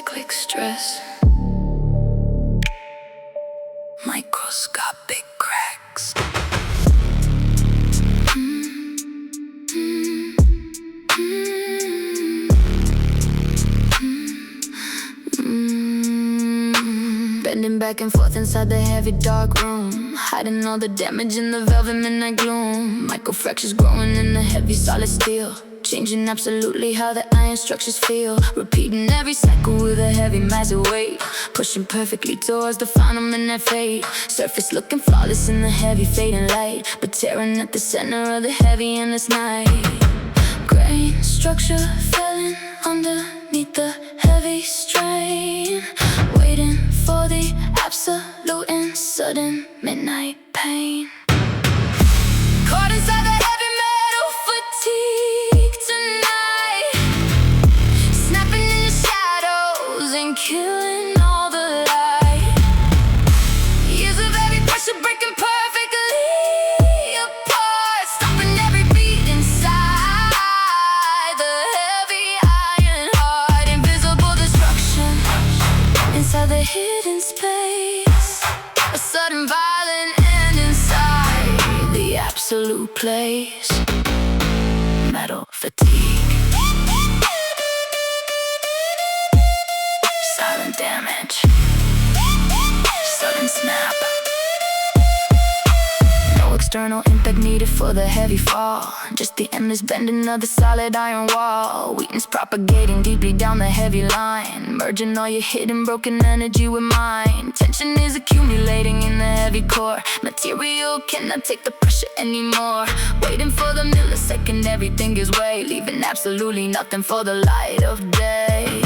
cyclic stress. Microscopic cracks. Bending back and forth inside the heavy dark room, hiding all the damage in the velvet midnight gloom. Microfractures growing in the heavy solid steel, changing absolutely how the iron structures feel. Repeating every cycle with a heavy massive weight, pushing perfectly towards the final midnight fade. Surface looking flawless in the heavy fading light, but tearing at the center of the heavy endless night. Grain structure falling underneath the heavy strain, waiting for the absolute and sudden midnight pain. Caught inside the heavy metal fatigue tonight, snapping in the shadows and killing all the light. Years of heavy pressure breaking perfectly apart, stopping every beat inside the heavy iron heart. Invisible destruction inside the hidden space, a sudden violent end inside the absolute place. Metal fatigue, silent damage, sudden snap. No external impact needed for the heavy fall, just the endless bending of the solid iron wall. Weakness propagating deeply down the heavy line, merging all your hidden broken energy with mine. Tension is accumulating in the heavy core, material cannot take the pressure anymore. Waiting for the millisecond everything gives way, leaving absolutely nothing for the light of day.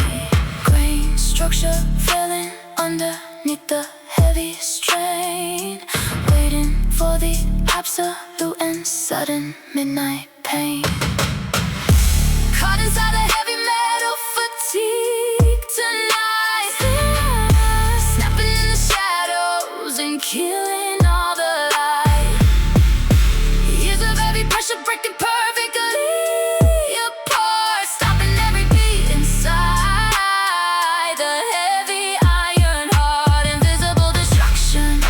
Grain structure failing underneath the heavy strain, waiting for the absolute and sudden midnight pain. Caught inside the heavy metal fatigue tonight, snapping in the shadows and killing all the light. Years of heavy pressure breaking perfectly apart, stopping every beat inside the heavy iron heart. Invisible destruction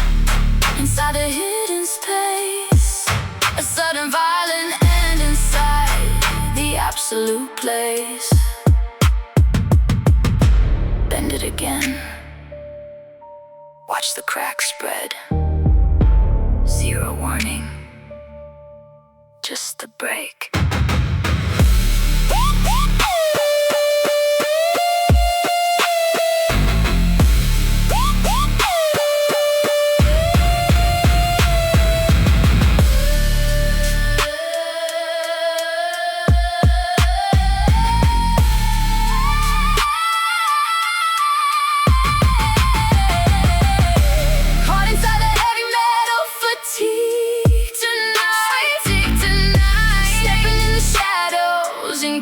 inside the hidden space, a sudden violent end inside the absolute place. Bend it again, watch the cracks spread. Zero warning, just the break.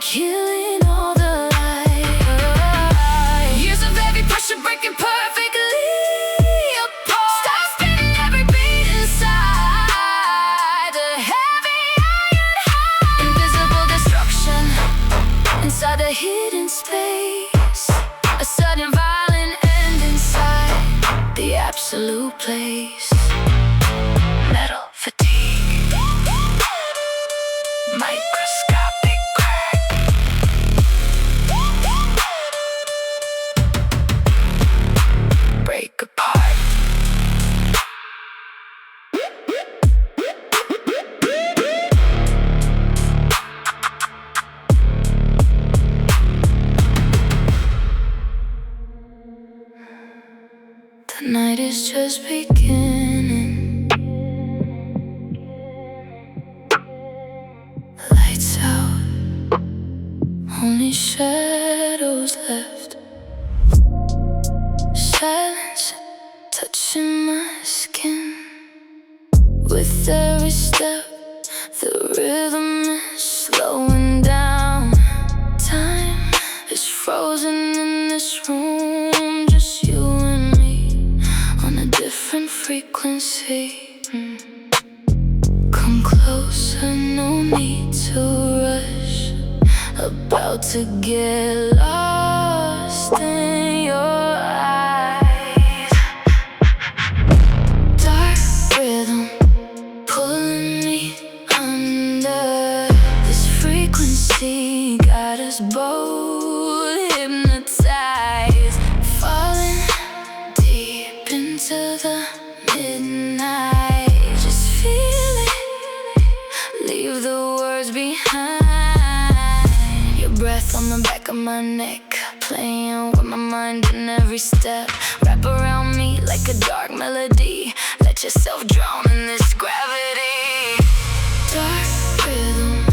Killing all the light. Years of heavy pressure breaking perfectly apart, stop spinning every beat inside the heavy iron heart. Invisible destruction inside the hidden space, a sudden violent end inside the absolute place. Metal fatigue, microscopic crack. Break apart. The night is just beginning. Lights out, only shadows left. Silence touching my skin. With every step, the rhythm is slowing down. Time is frozen in this room, just you and me on a different frequency. Come closer, no need to rush. About to get lost in us both hypnotized, falling deep into the midnight. Just feel it, leave the words behind. Your breath on the back of my neck, playing with my mind in every step. Wrap around me like a dark melody. Let yourself drown in this gravity. Dark rhythm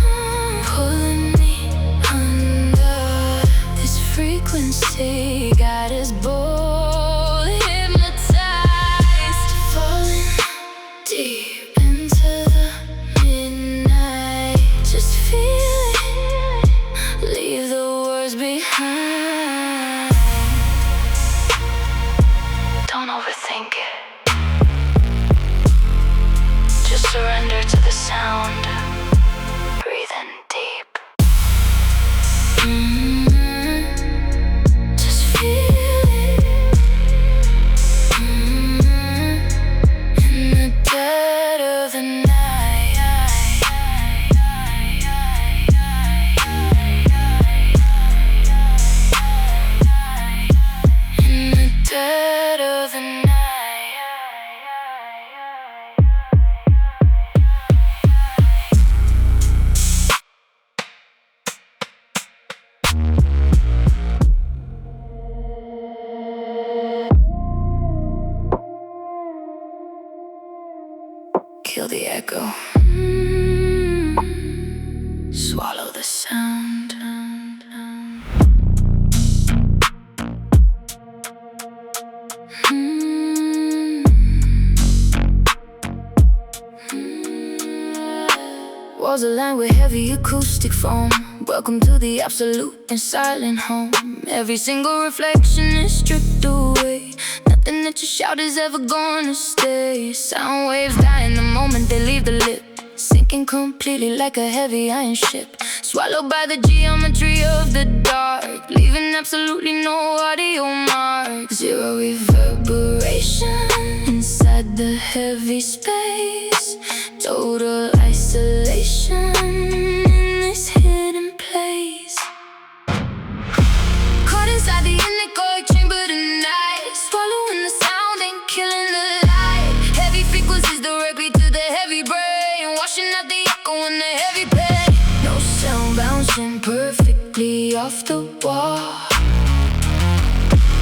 pulling me under. This frequency got us both hypnotized, falling deep into the midnight. Just feel it, leave the words behind. Don't overthink it. Just surrender to the sound. Breathe in deep. Just feel it. In the dead of the night. In the dead of the night. Kill the echo. Swallow the sound. Walls aligned with heavy acoustic foam. Welcome to the absolute and silent home. Every single reflection is stripped away. Nothing that you shout is ever gonna stay. Sound waves die in the moment they leave the lip, sinking completely like a heavy iron ship. Swallowed by the geometry of the dark, leaving absolutely no audio mark. Zero reverberation inside the heavy space. Total isolation in this hidden place. Caught inside the anechoic chamber tonight, swallowing the sound and killing the light. Heavy frequencies directly to the heavy brain, washing out the echo and the heavy pain. No sound bouncing perfectly off the wall,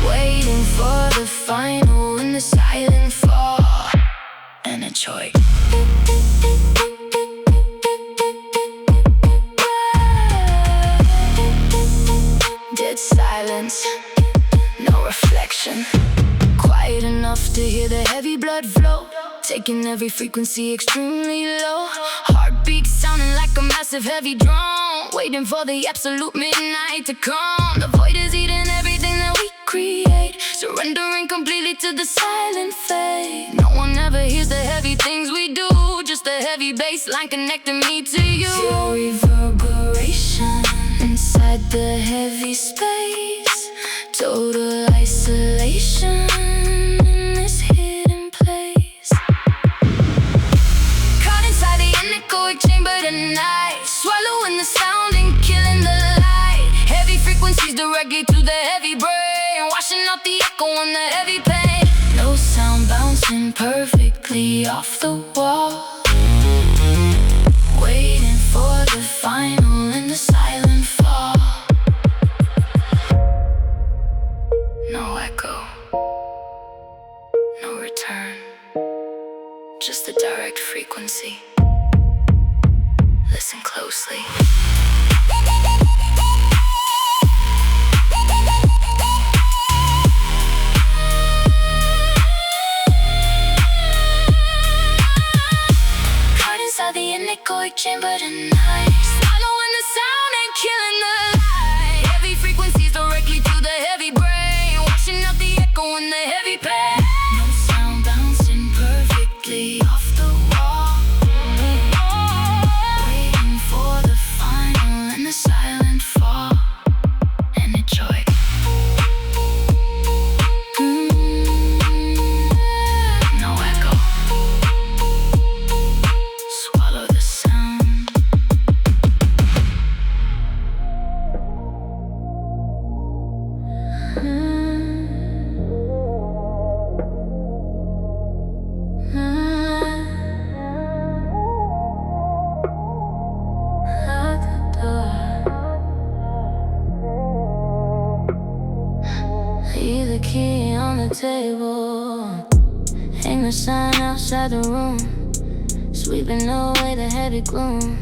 waiting for the final in the silent fall. Anechoic. Dead silence, no reflection. Quiet enough to hear the heavy blood flow, taking every frequency extremely low. Heartbeat sounding like a massive heavy drum, waiting for the absolute midnight to come. The void is eating everything that we create, surrendering completely to the silent fate. No one ever hears the heavy things we do, just the heavy bass line connecting me to you. Zero reverberation inside the heavy space. Total isolation in this hidden place. Caught inside the anechoic chamber tonight, swallowing the sound and killing the light. Heavy frequencies directly to the heavy brain, washing out the echo and the heavy pain. No sound bouncing perfectly off the wall, waiting for the final in the silent fall. No echo, no return, just the direct frequency. Listen closely. Caught inside the anechoic chamber tonight, swallowing the sound and killing the light. Heavy frequencies directly to the heavy brain, washing out the echo and the heavy pain. No sound bouncing perfectly off the wall, waiting for the final and the silent fall. Anechoic. No echo. Swallow the sound. table. Hang the sign outside the room, sweeping away the heavy gloom.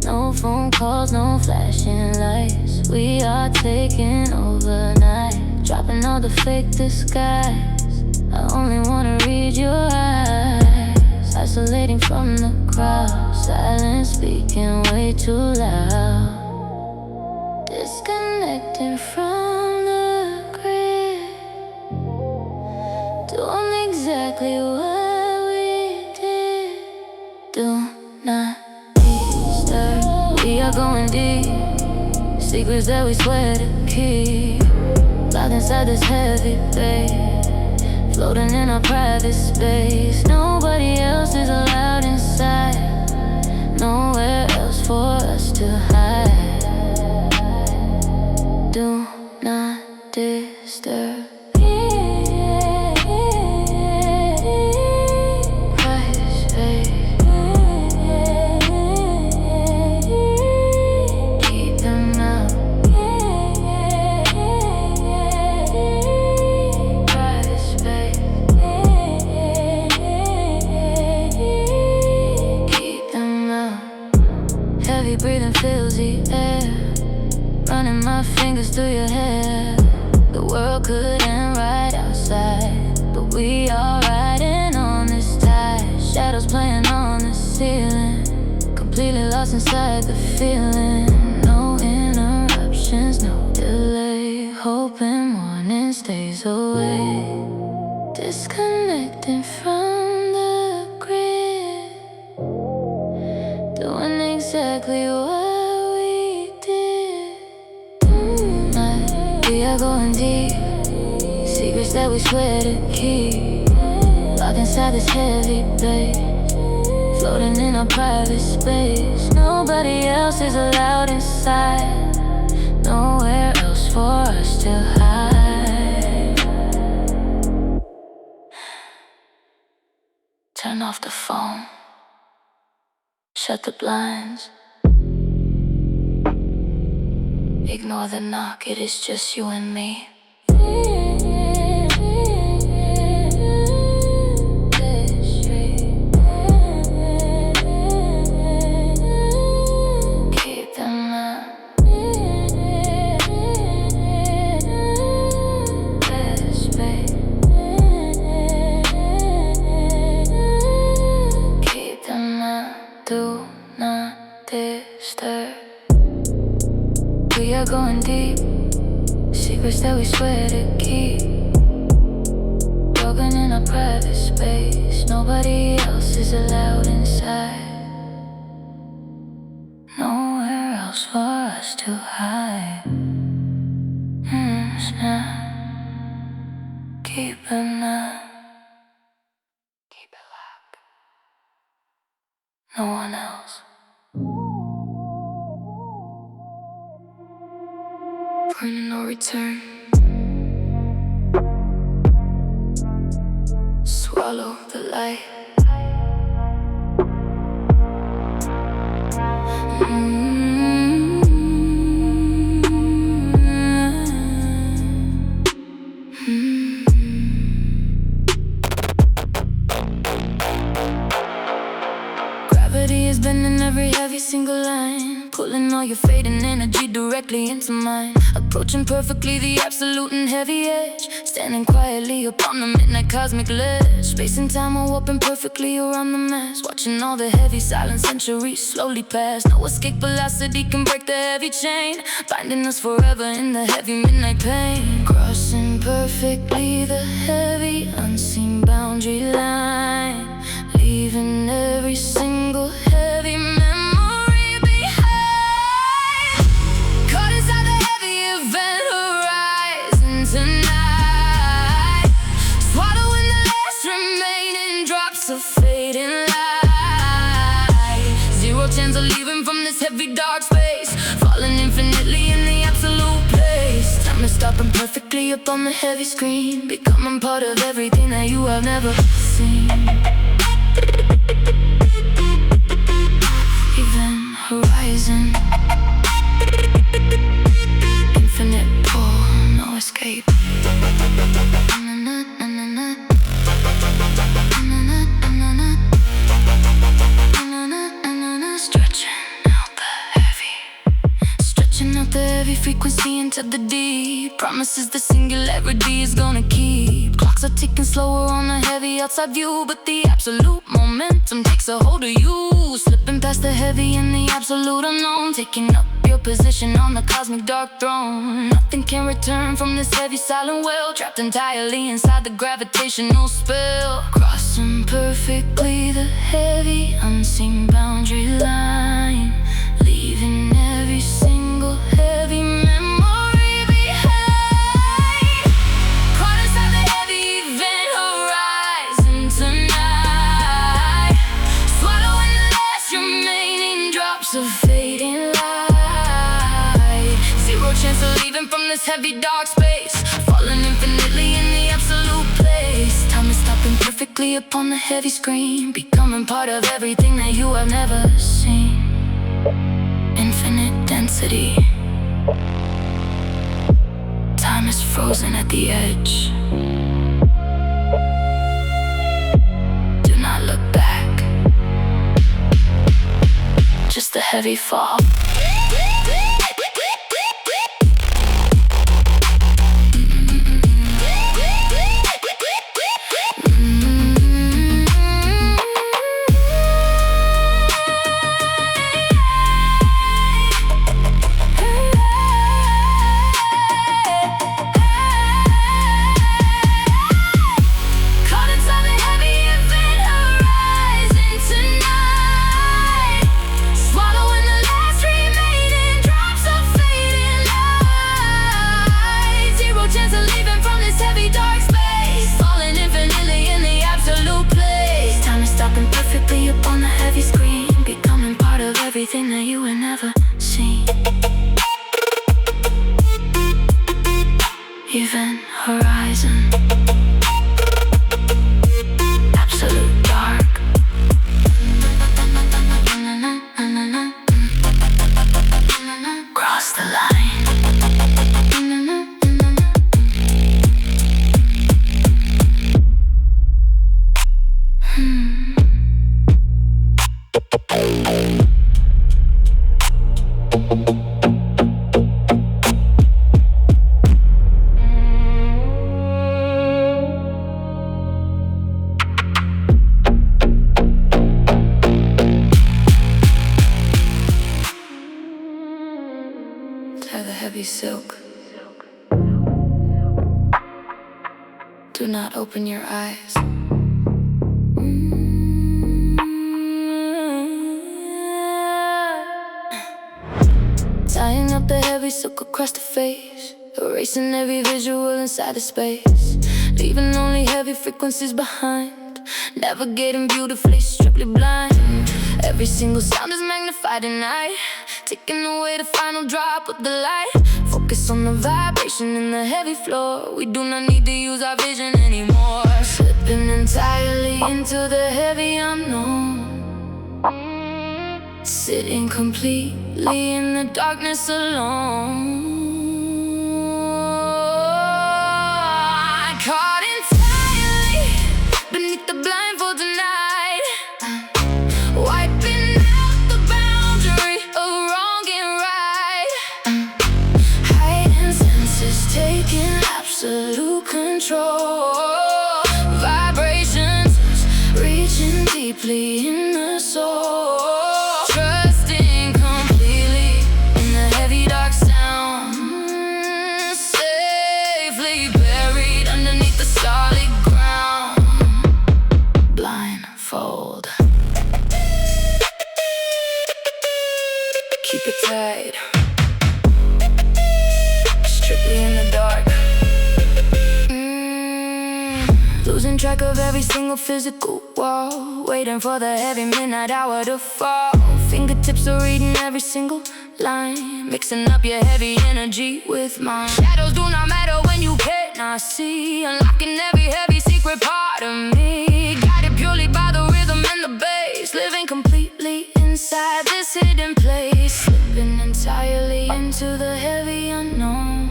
No phone calls, no flashing lights. We are taking over night, dropping all the fake disguise. I only wanna read your eyes, isolating from the crowd, silence speaking way too loud. Disconnecting from the grid, doing exactly what we did. Do not disturb, we are going deep. Secrets that we swear to keep, locked inside this heavy bed, floating in our private space. Nobody else is allowed inside, nowhere else for us to hide. Do not disturb. Breathing fills the air, running my fingers through your hair. The world could end right outside, but we are riding on this tide. Shadows playing on the ceiling, completely lost inside the feeling. No interruptions, no delay, hoping morning stays away. Disconnecting from the grid, doing exactly what we did. Tonight, we are going deep. Secrets that we swear to keep, locked inside this heavy place, floating in our private space. Nobody else is allowed inside, nowhere else for us to hide. Turn off the phone, shut the blinds, ignore the knock, it is just you and me. Keep them up. This way. Keep them up. Do not disturb. We are going deep. Secrets that we swear to keep, broken in our private space. Nobody else is allowed inside, nowhere else for us to hide. Snap. Keep it up. Keep it locked. No one else. Point of no return. Swallow the light. Gravity is bending every heavy single line, pulling all your fading energy directly into mine. Approaching perfectly the absolute and heavy edge, standing quietly upon the midnight cosmic ledge. Space and time are warping perfectly around the mass, watching all the heavy silent centuries slowly pass. No escape velocity can break the heavy chain, binding us forever in the heavy midnight pain. Crossing perfectly the heavy unseen boundary line, leaving every single heavy memory behind. Caught inside the heavy event horizon tonight, swallowing the last remaining drops of fading light. Zero chance of leaving from this heavy dark space, falling infinitely in the absolute place. Time to stop and perfectly up on the heavy screen, becoming part of everything that you have never seen. Event horizon, infinite pull, no escape. the heavy frequency into the deep. Promises the singularity is gonna keep. Clocks are ticking slower on the heavy outside view, but the absolute momentum takes a hold of you. Slipping past the heavy and the absolute unknown, taking up your position on the cosmic dark throne. Nothing can return from this heavy silent well, trapped entirely inside the gravitational spell. Crossing perfectly the heavy unseen boundary line, leaving every single heavy memory behind. Caught inside the heavy event horizon tonight, swallowing the last remaining drops of fading light. Zero chance of leaving from this heavy dark space, falling infinitely in the absolute place. Time is stopping perfectly upon the heavy screen, becoming part of everything that you have never seen. Infinite density. Time is frozen at the edge. Do not look back. Just a heavy fall. Upon the heavy screen, becoming part of everything that you had never seen. Event horizon, absolute dark. Cross the line. Tie the heavy silk. Do not open your eyes. Tying up the heavy silk across the face, erasing every visual inside the space, leaving only heavy frequencies behind, navigating beautifully, strictly blind. Every single sound is magnified at night, taking away the final drop of the light. Focus on the vibration in the heavy floor. We do not need to use our vision anymore. Slipping entirely into the heavy unknown, sitting completely in the darkness alone. Caught entirely beneath the blindfold tonight, wiping out the boundary of wrong and right. Heightened senses taking absolute control. Vibrations reaching deeply in the soul. Blindfold. Keep it tight, strictly in the dark. Losing track of every single physical wall, waiting for the heavy midnight hour to fall. Fingertips are reading every single line, mixing up your heavy energy with mine. Shadows do not matter when you cannot see, unlocking every heavy secret part of me. Guided purely by the rhythm and the bass, living completely inside this hidden place. Slipping entirely into the heavy unknown,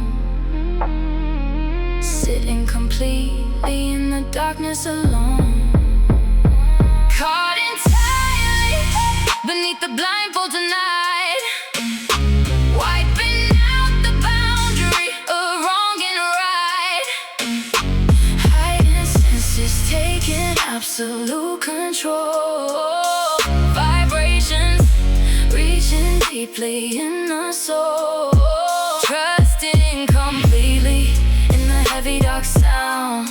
sitting completely in the darkness alone. Caught entirely beneath the blindfold tonight, wiping out control. Vibrations reaching deeply in the soul. Trusting completely in the heavy dark sound.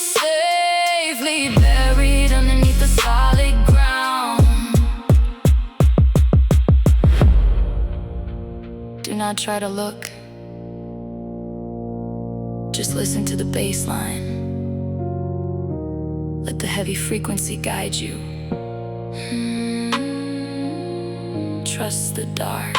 Safely buried underneath the solid ground. Do not try to look. Just listen to the bass line. Let the heavy frequency guide you. Trust the dark.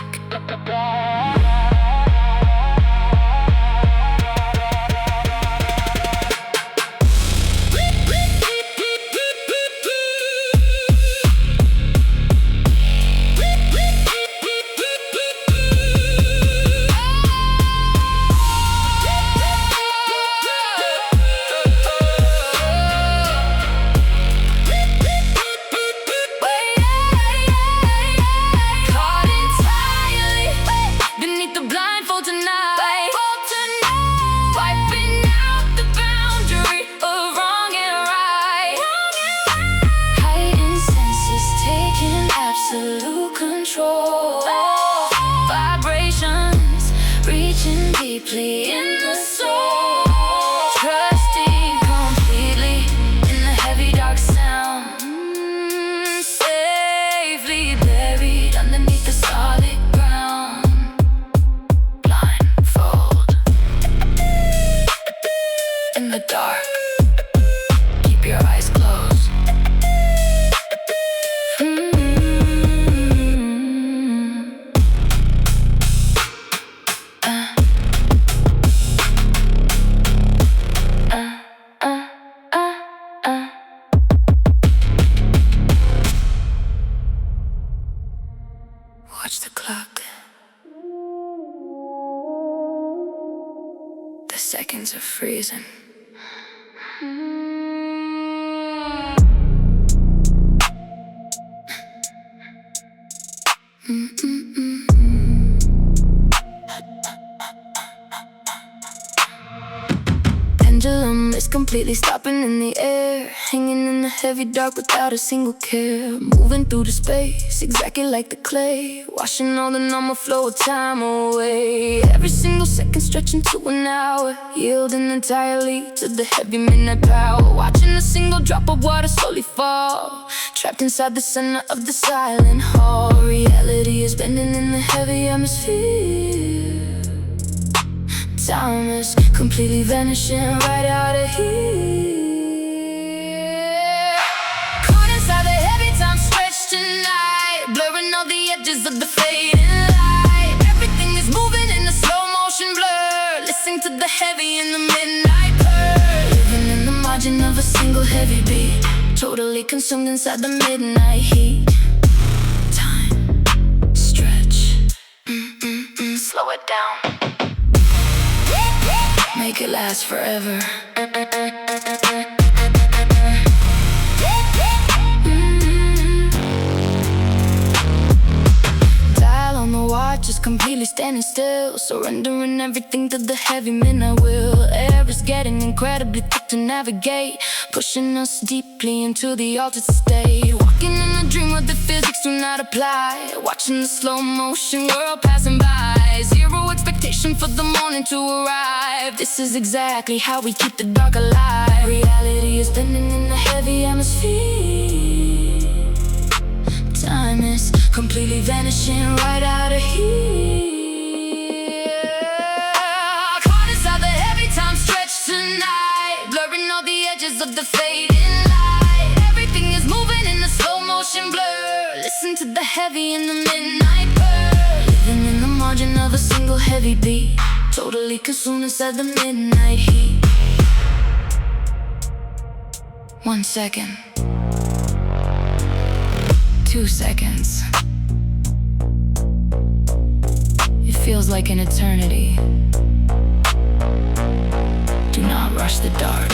Absolute control. Vibrations reaching deeply in the soul. Trusting completely in the heavy dark sound. Safely buried underneath the solid ground. Blindfold in the dark. Keep your eyes closed. Watch the clock. The seconds are freezing. Pendulum is completely stopping in the air, hanging in the heavy dark without a single care. Moving through the space, exactly like the clay, washing all the normal flow of time away. Every single second stretching to an hour, yielding entirely to the heavy midnight power. Watching a single drop of water slowly fall, trapped inside the center of the silent hall. Reality is bending in the heavy atmosphere. Time is completely vanishing right out of here. Caught inside the heavy time stretch tonight, blurring all the edges of the fading light. Everything is moving in a slow motion blur, listening to the heavy in the midnight purr. Living in the margin of a single heavy beat, totally consumed inside the midnight heat. Time, stretch, slow it down. Make it last forever. Dial on the watch is completely standing still, surrendering everything to the heavy midnight will. Air is getting incredibly thick to navigate, pushing us deeply into the altered state. Walking in a dream where the physics do not apply, watching the slow motion world passing by. Zero expectation for the morning to arrive. This is exactly how we keep the dark alive. Reality is bending in the heavy atmosphere. Time is completely vanishing right out of here. Caught inside the heavy time stretch tonight, blurring all the edges of the fading light. Everything is moving in a slow motion blur, listen to the heavy in the midnight purr. Living in the margin of a single heavy beat, totally consumed inside the midnight heat. 1 second, 2 seconds. It feels like an eternity. Do not rush the dark.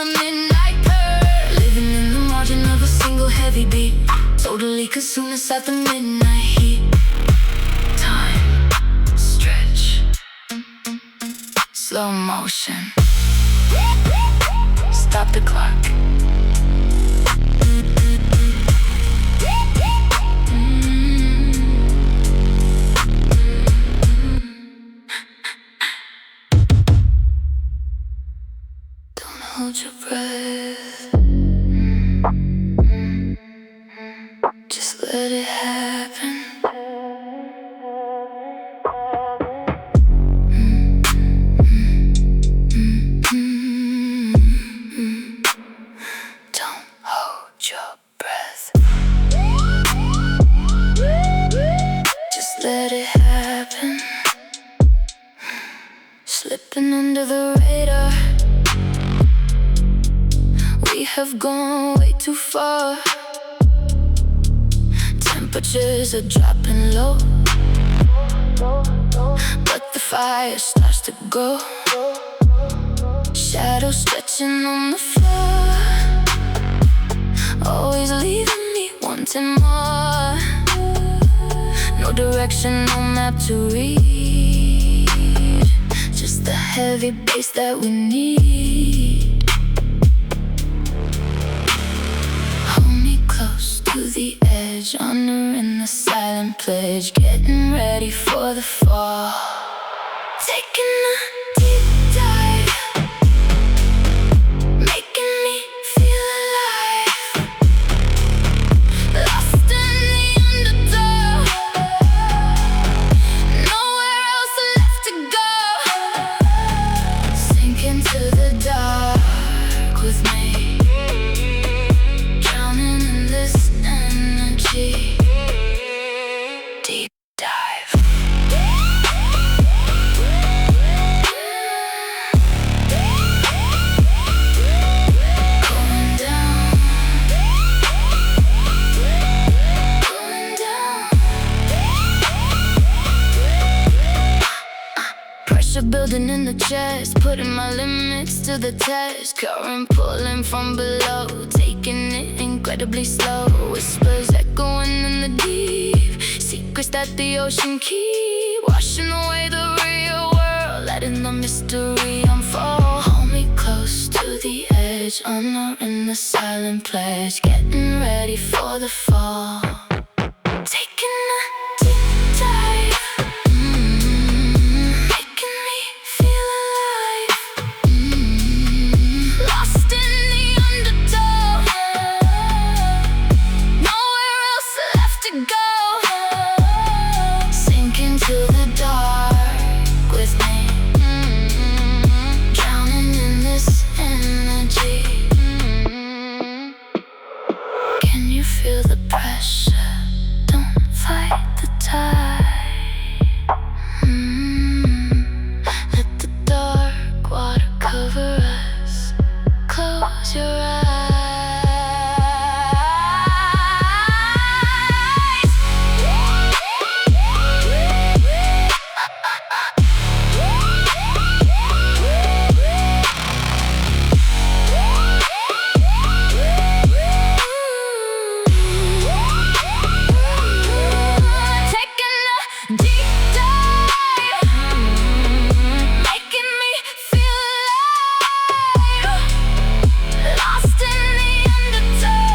the midnight curve, living in the margin of a single heavy beat, totally consumed inside the midnight heat. Time, stretch, slow motion. Stop the clock. Don't hold your breath. Just let it happen. Don't hold your breath. Just let it happen. Slipping under the radar. We have gone way too far. Temperatures are dropping low, but the fire starts to grow. Shadows stretching on the floor, always leaving me wanting more. No direction, no map to read, just the heavy bass that we need. Hold me close to the edge, honoring the silent pledge, getting ready for the fall. Taking a deep dive, making me feel alive, lost in the undertow, nowhere else left to go. Sink into the dark with me, drowning in this energy. Deep dive. Going down, going down. Pressure building in the chest, putting my limits to the test. Current pulling from below, taking it incredibly slow. Whispers echoing in the deep, secrets that the ocean keep, washing away the real world, letting the mystery unfold. Hold me close to the edge, honoring the silent pledge, getting ready for the fall. Taking a deep dive, making me feel alive, lost in the undertow, nowhere else left to go. Sink into the dark with me, drowning in this energy. Can you feel the pressure? Don't fight the tide. Let the dark water cover us. Close your eyes. Taking a deep dive, making me feel alive, lost in the undertow,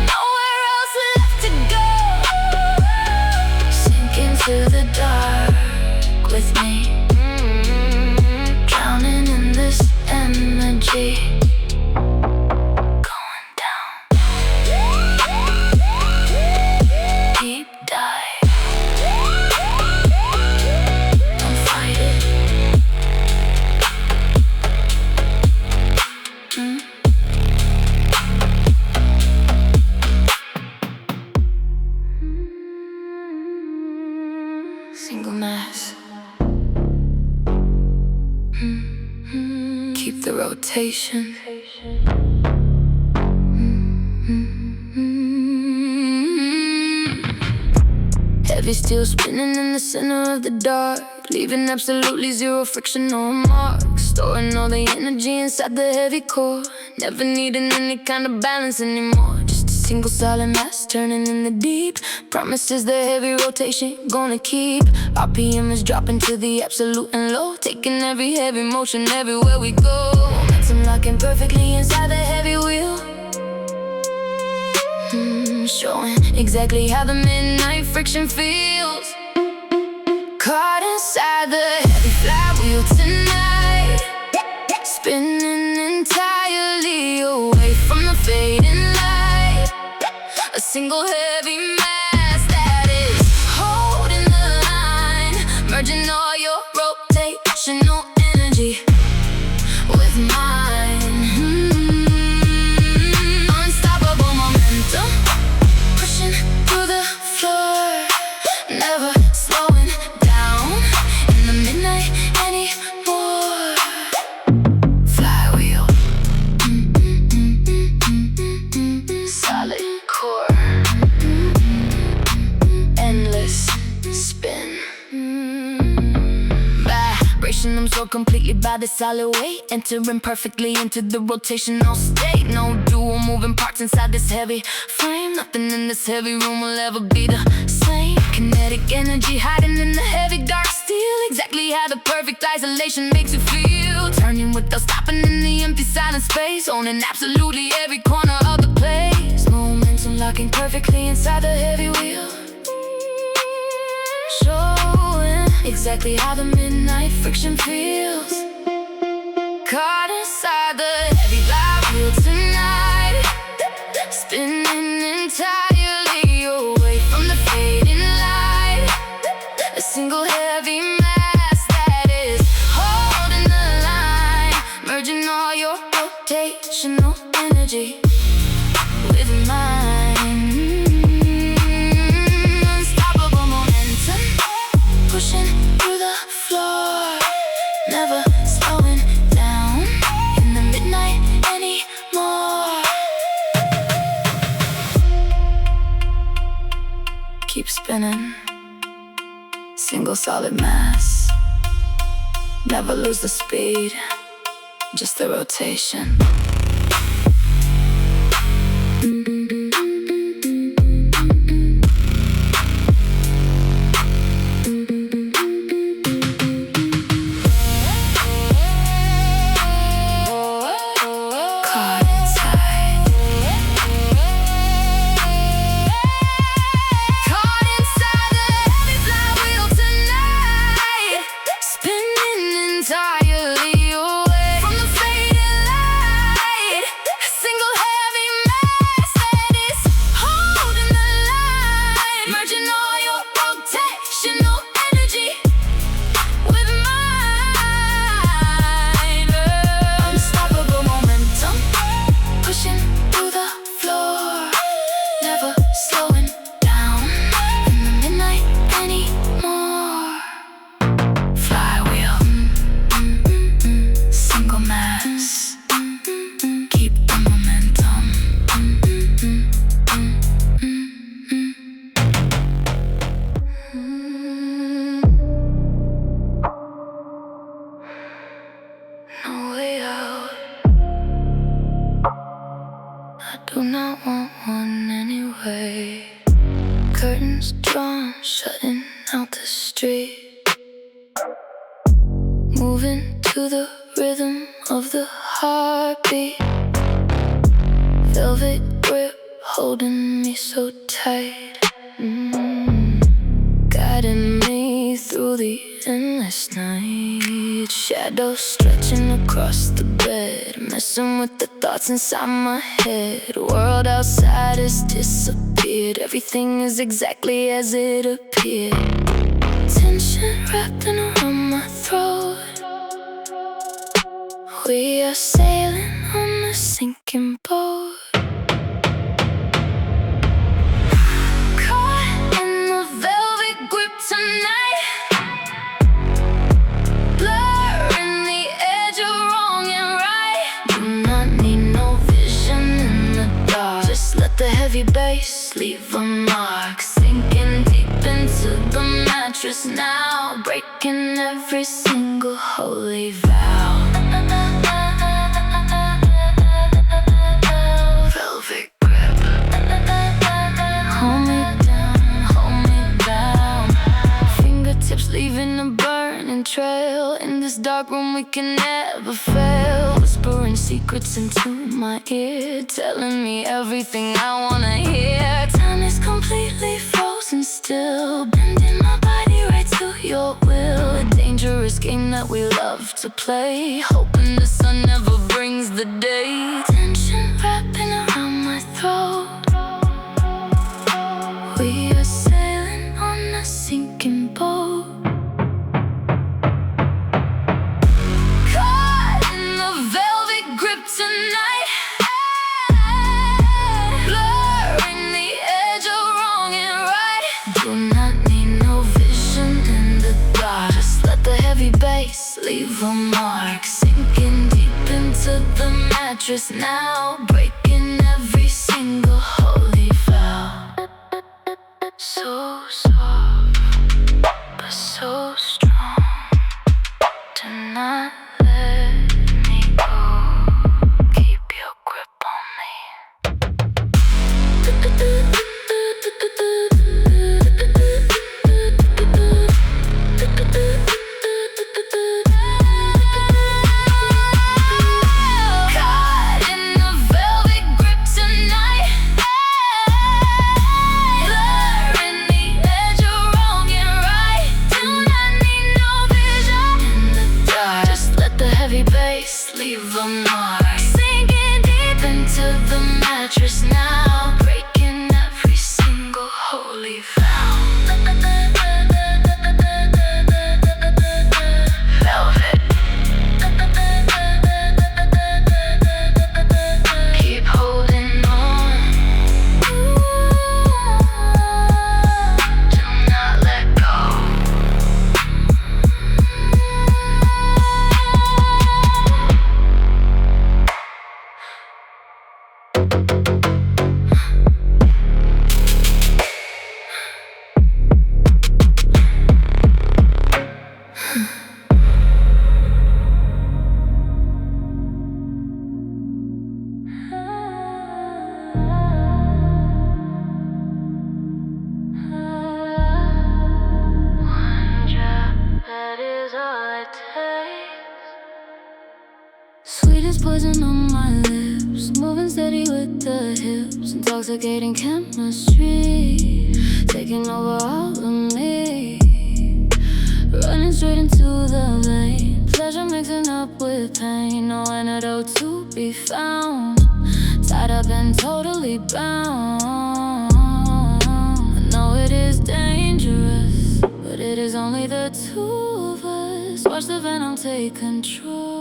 nowhere else left to go. Sink into the dark with me, drowning in this energy. Going down. Deep dive. Don't fight it. Single mass. Keep the rotation. Heavy steel spinning in the center of the dark, leaving absolutely zero friction, no marks. storing all the energy inside the heavy core. Never needing any kind of balance anymore. Just a single solid mass turning in the deep. Promises the heavy rotation gonna keep. RPM is dropping to the absolute and low, taking every heavy motion everywhere we go. Momentum locking perfectly inside the heavy wheel. Showing exactly how the midnight friction feels. Caught inside the heavy flywheel tonight, spinning entirely away from the fading light. A single heavy mass that is holding the line, merging all your rotational energy with mine. Unstoppable momentum, pushing through the floor, never slowing down in the midnight anymore. Flywheel, solid core, endless spin. Vibration absorbed completely by the solid weight, entering perfectly into the rotational state. No dual moving parts inside this heavy frame. Nothing in this heavy room will ever be the same. Kinetic energy hiding in the heavy dark steel, exactly how the perfect isolation makes you feel. Turning without stopping in the empty silent space, owning absolutely every corner of the place. Momentum locking perfectly inside the heavy wheel, showing exactly how the midnight friction feels. Caught inside the heavy flywheel tonight, spinning entirely away from the fading light. A single heavy mass that is holding the line, merging all your rotational energy with mine. Unstoppable momentum, pushing through the floor, never slowing down in the midnight anymore. Keep spinning, single solid mass, never lose the speed, just the rotation. Do not want one anyway. Curtains drawn, shutting out the street. Moving to the rhythm of the heartbeat. Velvet grip holding me so tight. Guiding me through the endless night. Shadows stretching across the bed, messing with the thoughts inside my head. World outside has disappeared, everything is exactly as it appeared. Tension wrapped around my throat. We are sailing on a sinking boat. Caught in the velvet grip tonight, blurring the edge of wrong and right. Do not need no vision in the dark, just let the heavy bass leave a mark. Sinking deep into the mattress now, breaking every single holy vow. dark room we can never fail. Whispering secrets into my ear, telling me everything I wanna hear. Time is completely frozen still, bending my body right to your will. A dangerous game that we love to play, hoping the sun never brings the day. Tension wrapping around my throat. We are sailing on a sinking boat, caught in the velvet grip tonight, blurring the edge of wrong and right. Do not need no vision in the dark, just let the heavy bass leave a mark. Sinking deep into the mattress now, breaking every single holy vow. So soft, but so strong. Do not let me go. Keep your grip on me. Caught in the velvet grip tonight, blurring the edge of wrong and right. Do not need no vision in the dark, just let the heavy bass leave a mark. Sinking deep into the mattress now, breaking every single holy vow. Velvet, keep holding on. Do not let go. One drop, that is all it takes. Sweet as poison on my lips, moving steady with the hips. Intoxicating chemistry, taking over all of me. Running straight into the vein, pleasure mixing up with pain. No antidote to be found, tied up and totally bound. I know it is dangerous, but it is only the two of us. Watch the venom take control.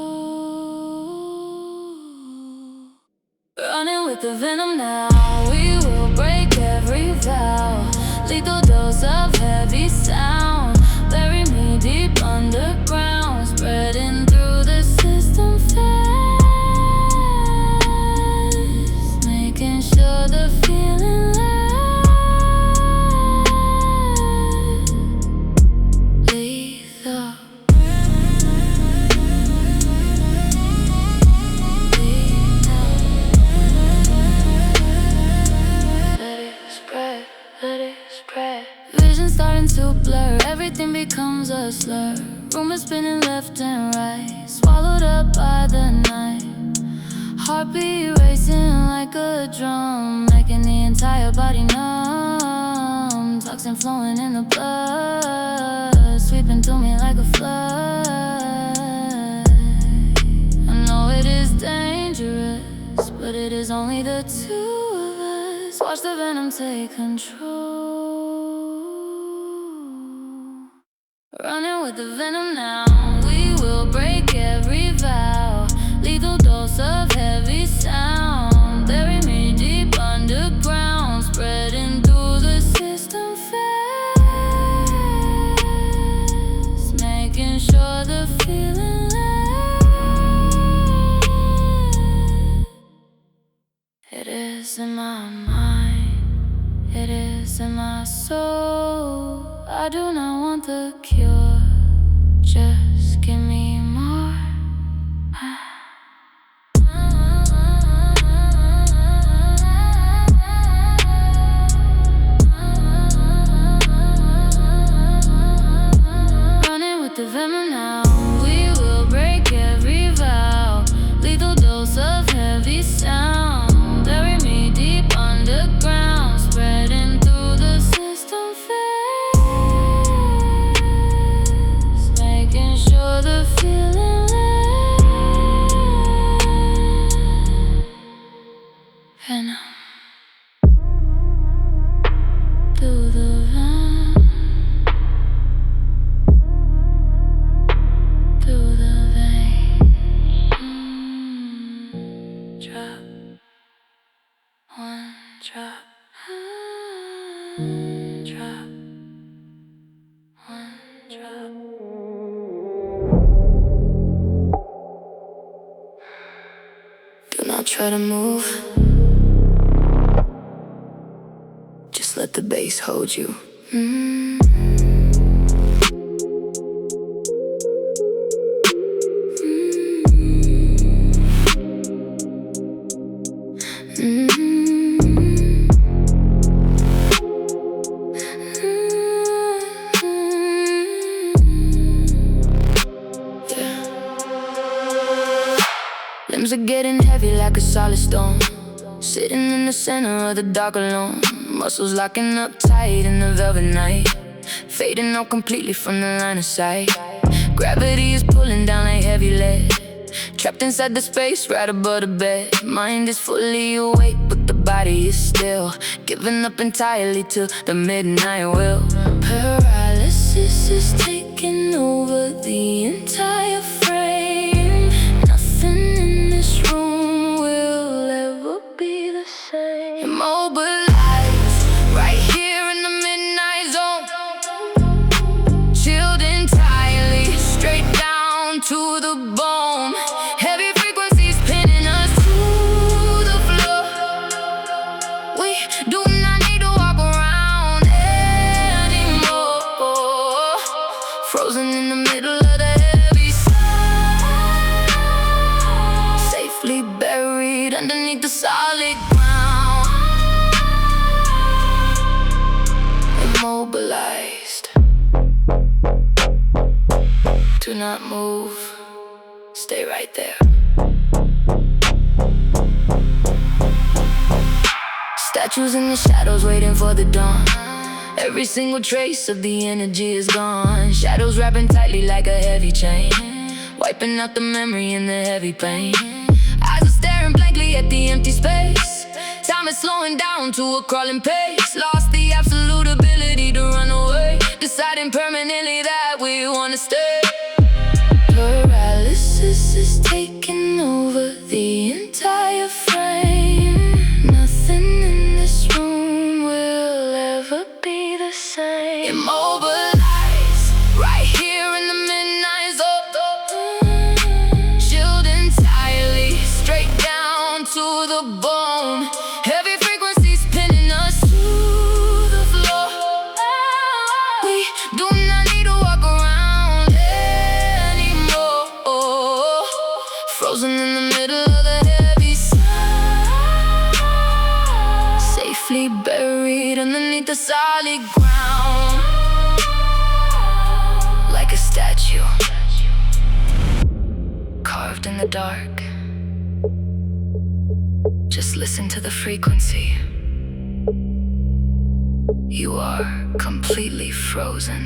Running with the venom now, we will break every vow. Lethal dose of heavy sound, bury me deep underground, spreading through the system fast, making sure the feeling lasts. Lethal, let it spread. Vision starting to blur, everything becomes a slur. Rumors spinning left and right, swallowed up by the night. Heartbeat racing like a drum, making the entire body numb. Toxin flowing in the blood, sweeping through me like a flood. I know it is dangerous, but it is only the two of us. Watch the venom take control. Running with the venom now, we will break every vow. Lethal dose of heavy sound, bury me deep underground, spreading through the system fast, making sure the feeling lasts. It is in my mind, it is in my soul. I do not want the cure, just give me more. Running with the venom now, we will Venom. Through the venom. Through the vein. Drop. One drop. Drop. One drop. Do not try to move. Just let the bass hold you. Limbs are getting heavy like a solid stone. Sitting in the center of the dark alone. Muscles locking up tight in the velvet night. Fading out completely from the line of sight. Gravity is pulling down like heavy lead. Trapped inside the space right above the bed. Mind is fully awake but the body is still. Giving up entirely to the midnight will. Paralysis is taking over the entire frame. Nothing in this room will ever be the same. Immobilized, right here in the midnight zone. Chilled entirely, straight down to the bone. Heavy frequencies pinning us to the floor. We do not need to walk around anymore. Frozen in the middle of the heavy sun. Safely buried underneath the solid ground. Immobilized. Do not move. Stay right there. Statues in the shadows waiting for the dawn. Every single trace of the energy is gone. Shadows wrapping tightly like a heavy chain. Wiping out the memory and the heavy pain. Eyes are staring blankly at the empty space. Time is slowing down to a crawling pace. Lost the absolute ability to run away. Deciding permanently that we wanna stay. Paralysis is taking over the entire frame. Nothing in this room will ever be the same. Immobilized, right here in the midnight zone. Chilled entirely, straight down to the bone. Heavy frequencies pinning us to the floor. We do not need to walk around anymore. Frozen in the middle of the heavy sun. Safely buried underneath the solid ground. Like a statue, carved in the dark. Just listen to the frequency. You are completely frozen.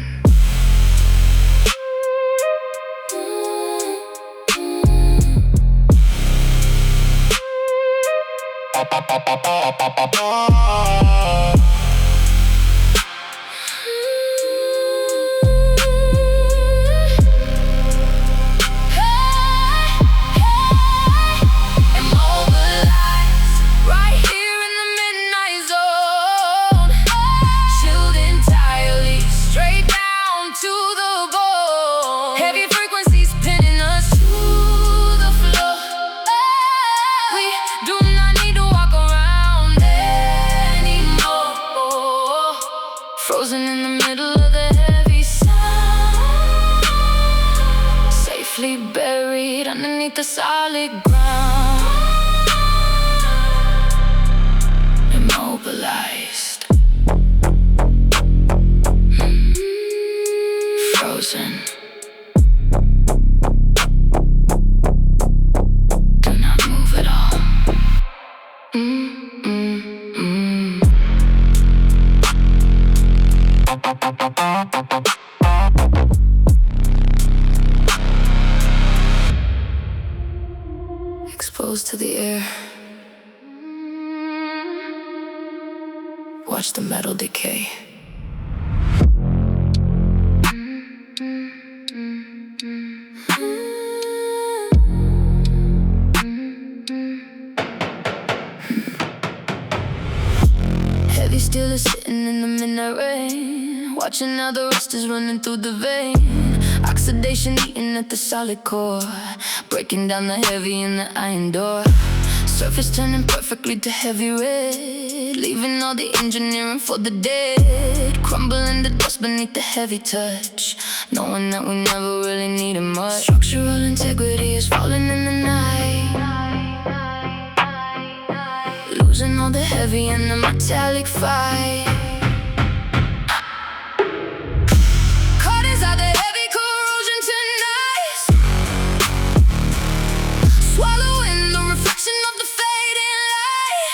Immobilized, right here in the midnight zone. Chilled entirely, straight down to the bone. Heavy frequencies pinning us to the floor. We do not need to walk around anymore. Frozen in the middle of the heavy sun. Safely buried underneath the solid ground. Immobilized. Frozen. Do not move at all. Exposed to the air. watch the metal decay. Heavy steel is sitting in the midnight rain, watching how the rust is running through the vein. Oxidation eating at the solid core, breaking down the heavy in the iron door. Surface turning perfectly to heavy red, leaving all the engineering for the dead. Crumbling the dust beneath the heavy touch, knowing that we never really needed much. Structural integrity is falling in the night, losing all the heavy in the metallic fight. Caught inside the heavy corrosion tonight, swallowing the reflection of the fading light.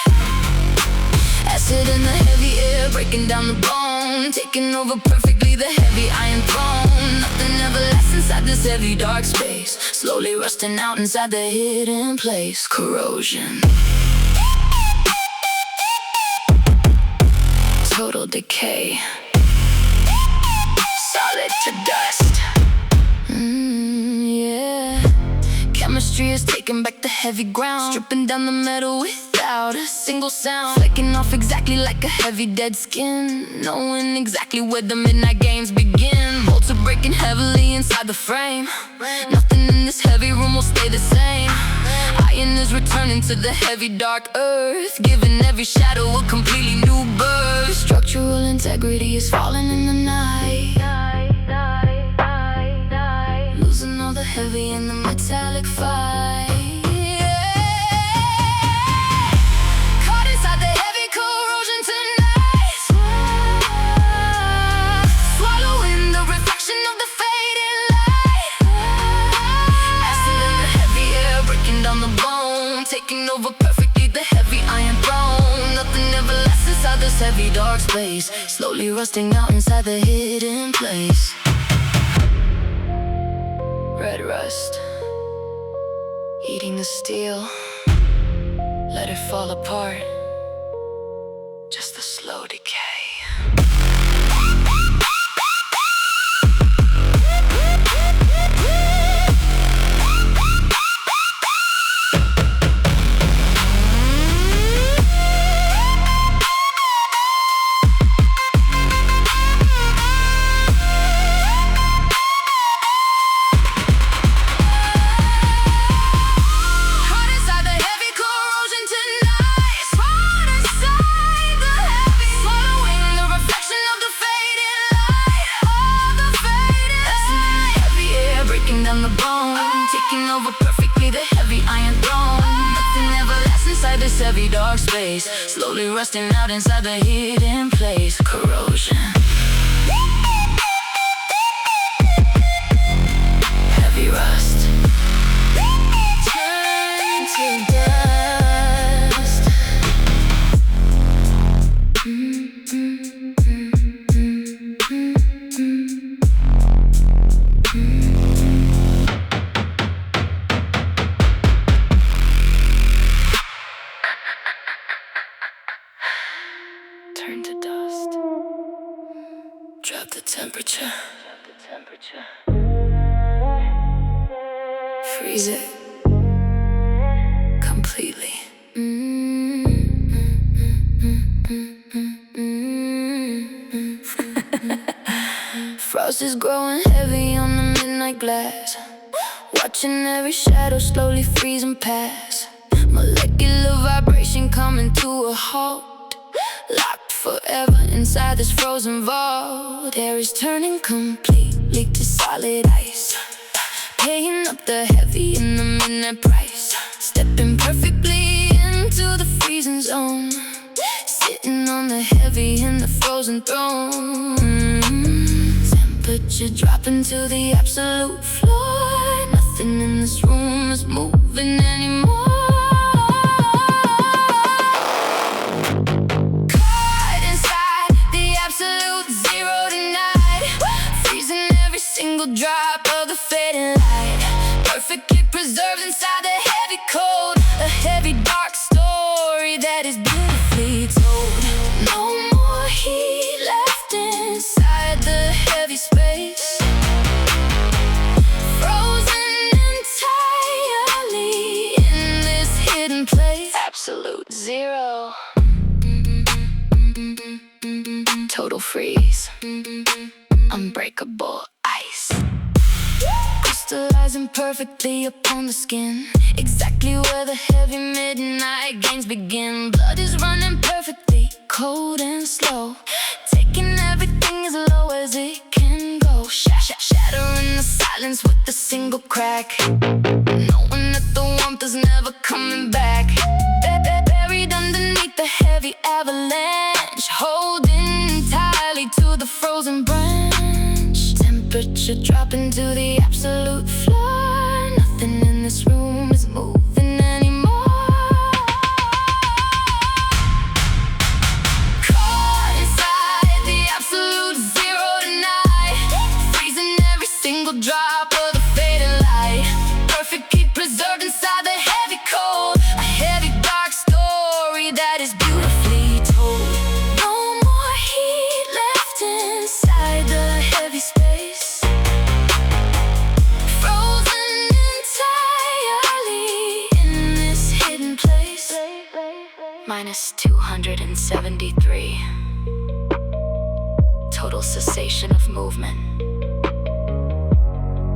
Acid in the heavy air, breaking down the bone, taking over perfectly the heavy iron throne. Nothing ever lasts inside this heavy dark space, slowly rusting out inside the hidden place. Corrosion, total decay, solid to dust. Yeah. Chemistry is taking back the heavy ground, stripping down the metal without a single sound. Flicking off exactly like a heavy dead skin, knowing exactly where the midnight games begin. Bolts are breaking heavily inside the frame, nothing in this heavy room will stay the same. Iron is returning to the heavy dark earth, giving every shadow a completely new birth. Structural integrity is falling in the night, losing all the heavy in the metallic fight. Caught inside the heavy corrosion tonight, swallowing the reflection of the fading light. Acid in the heavy air, breaking down the bone, taking over perfectly the heavy iron throne. Nothing ever lasts inside this heavy dark space, slowly rusting out inside the hidden place. Red rust, eating the steel, let it fall apart, just the slow decay. Taking over perfectly the heavy iron throne. Nothing ever lasts inside this heavy dark space, slowly rusting out inside the hidden place. Corrosion, heavy rust, turn to dust. Turn to dust. Drop the temperature. Freeze it completely. Frost is growing heavy on the midnight glass, watching every shadow slowly freeze and pass. Molecular vibration coming to a halt, locked forever inside this frozen vault. Air is turning completely to solid ice, paying up the heavy in the midnight price. Stepping perfectly into the freezing zone, sitting on the heavy in the frozen throne. Temperature dropping to the absolute floor, nothing in this room is moving anymore. Single drop of the fading light, perfectly preserved inside the heavy cold. A heavy dark story that is beautifully told. No more total freeze. Unbreakable ice, crystallizing perfectly upon the skin, exactly where the heavy midnight games begin. Blood is running perfectly, cold and slow, taking everything as low as it can go. Shattering the silence with a single crack, knowing that the warmth is never coming back. Buried underneath the heavy avalanche, holding tightly to the frozen branch. Temperature dropping to the absolute floor. Nothing in this room is moving anymore. Caught inside the absolute zero tonight, freezing every single drop of the fading light. Perfectly preserved inside the heavy cold, a heavy dark story that is beautifully told. No more heat left inside the heavy space, frozen entirely in this hidden place. Minus 273. Total cessation of movement.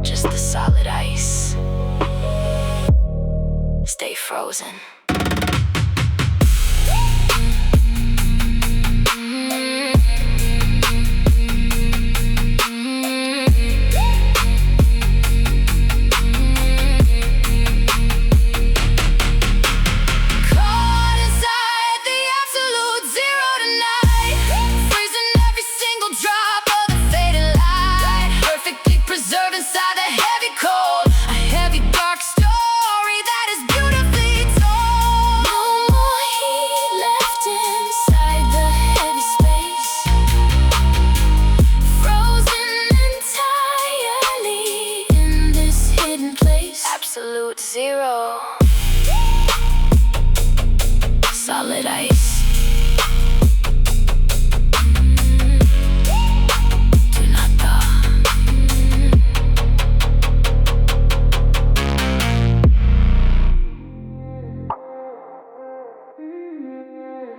Just the solid ice. Stay frozen. Caught inside the absolute zero tonight, freezing every single drop of the fading light. Perfectly preserved inside the heavy cold, a heavy dark story that is beautifully told. No more heat left inside the heavy space, frozen entirely in this hidden place. Absolute zero, solid ice. Do not thaw.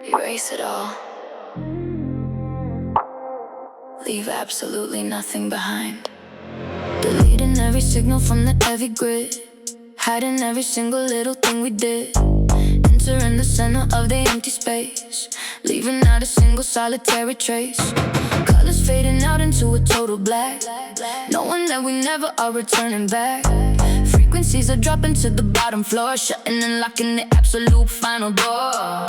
Erase it all. Leave absolutely nothing behind. Deleting every signal from the heavy grid, hiding every single little thing we did. Entering the center of the empty space, leaving out a single solitary trace. Colors fading out into a total black, knowing that we never are returning back. Frequencies are dropping to the bottom floor, shutting and locking the absolute final door.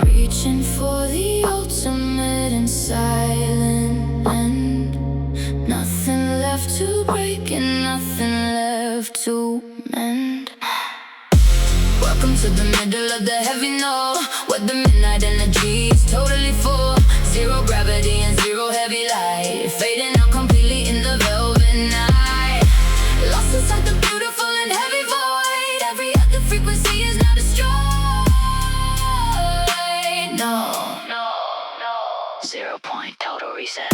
Reaching for the ultimate and silent end. Nothing left to break and nothing left to mend. Welcome to the middle of the heavy null, where the midnight energy is totally full. Zero gravity and zero heavy light, fading out completely in the velvet night. Lost inside the beautiful and heavy void. Every other frequency is now destroyed. No, 0 point total reset.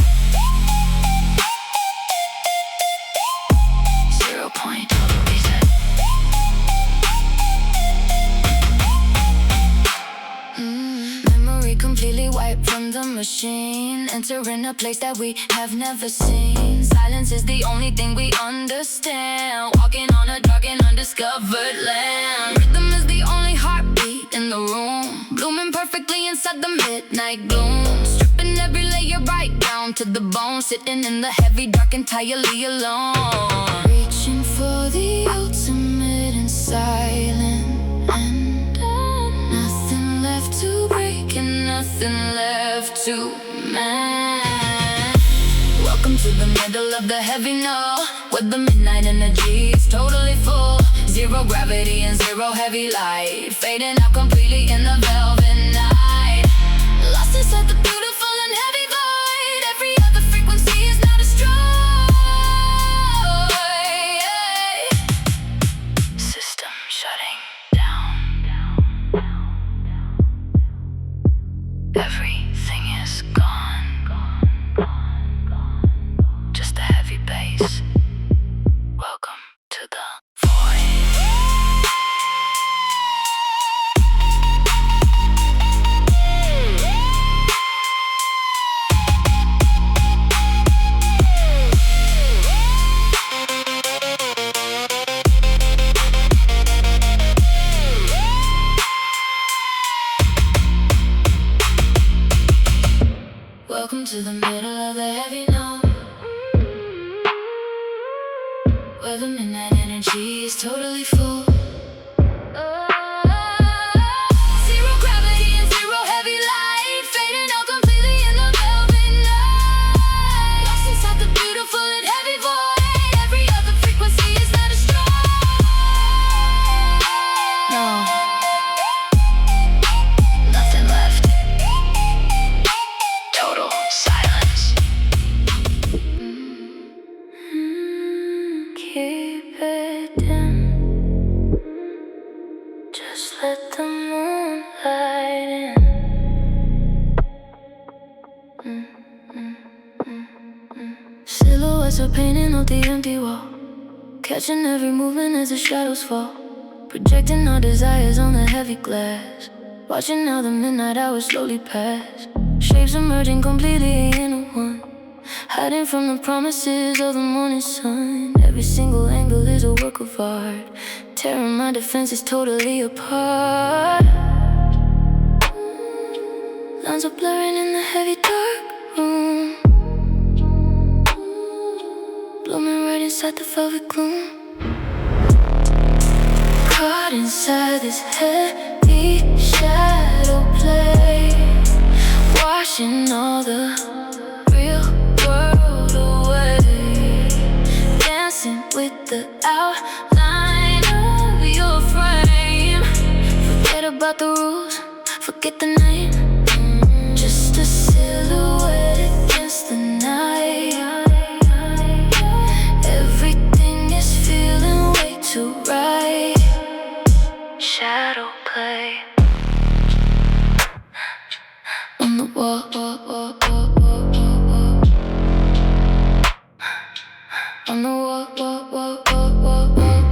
0 point total reset. Memory completely wiped from the machine, entering a place that we have never seen. Silence is the only thing we understand, walking on a dark and undiscovered land. Rhythm is the only heartbeat in the room, blooming perfectly inside the midnight gloom. Stripping every layer right down to the bone, sitting in the heavy dark entirely alone. Reaching for the ultimate and silent end. Nothing left to break and nothing left to mend. Welcome to the middle of the heavy null, where the midnight energy is totally full. Zero gravity and zero heavy light, fading out completely in the velvet night. Lost inside the beautiful and heavy void. Every other frequency is now destroyed. System shutting down. Everything is gone. Just a heavy bass. Welcome to the void. Welcome to the middle of the heavy note, where the midnight energy is totally full. Zero gravity and zero heavy light, fading out completely in the velvet night. Lost inside the beautiful and heavy void. Every other frequency is not as strong. No, nothing left. Total silence. Keep it dim. Just let the moonlight in. Silhouettes are painting out the empty wall, catching every movement as the shadows fall, projecting our desires on the heavy glass, watching how the midnight hours slowly pass. Shapes emerging completely into one, hiding from the promises of the morning sun. Every single angle is a work of art, tearing my defenses totally apart. Lines are blurring in the heavy dark room, blooming right inside the velvet gloom. Caught inside this heavy shadow play, washing all the real world away, dancing with the outline of your frame. Forget about the rules, forget the name, just a silhouette against the night. Everything is feeling way too right. Shadow play on the wall, on the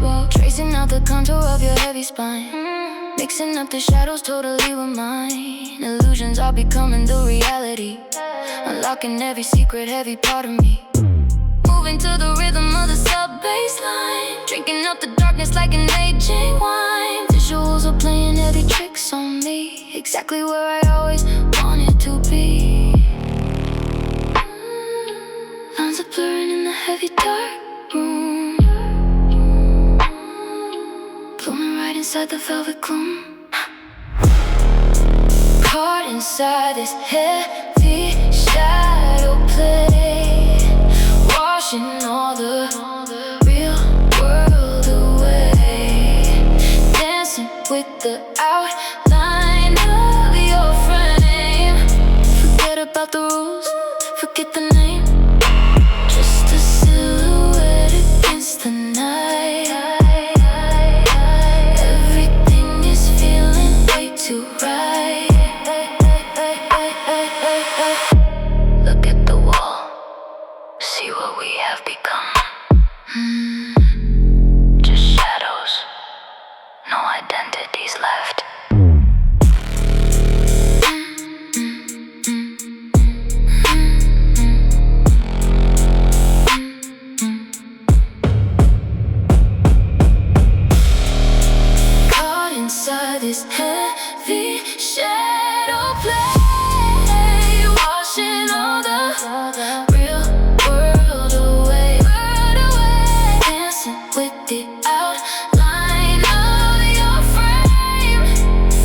wall, tracing out the contour of your heavy spine, mixing up the shadows totally with mine. Illusions are becoming the reality, unlocking every secret heavy part of me. Moving to the rhythm of the sub-bass line, drinking up the darkness like an aging wine. Visuals are playing heavy tricks on me, exactly where I always wanted to be. Lines are blurring in the heavy dark room, blooming right inside the velvet gloom. Caught inside this heavy shadow play, washing all the real world away, dancing with the outline of your frame. Forget about the rules, forget the name, just a silhouette against the night. Everything is feeling way too right. Look at the wall, see what we have become. Just shadows, no identities left. Caught inside this heavy shadow play, washing all the real world away, dancing with the outline of your frame.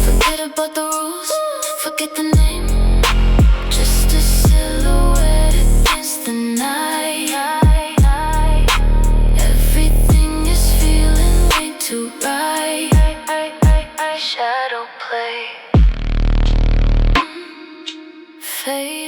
Forget about the rules, forget the name, just a silhouette against the night. Everything is feeling way too right. Shadow play, fade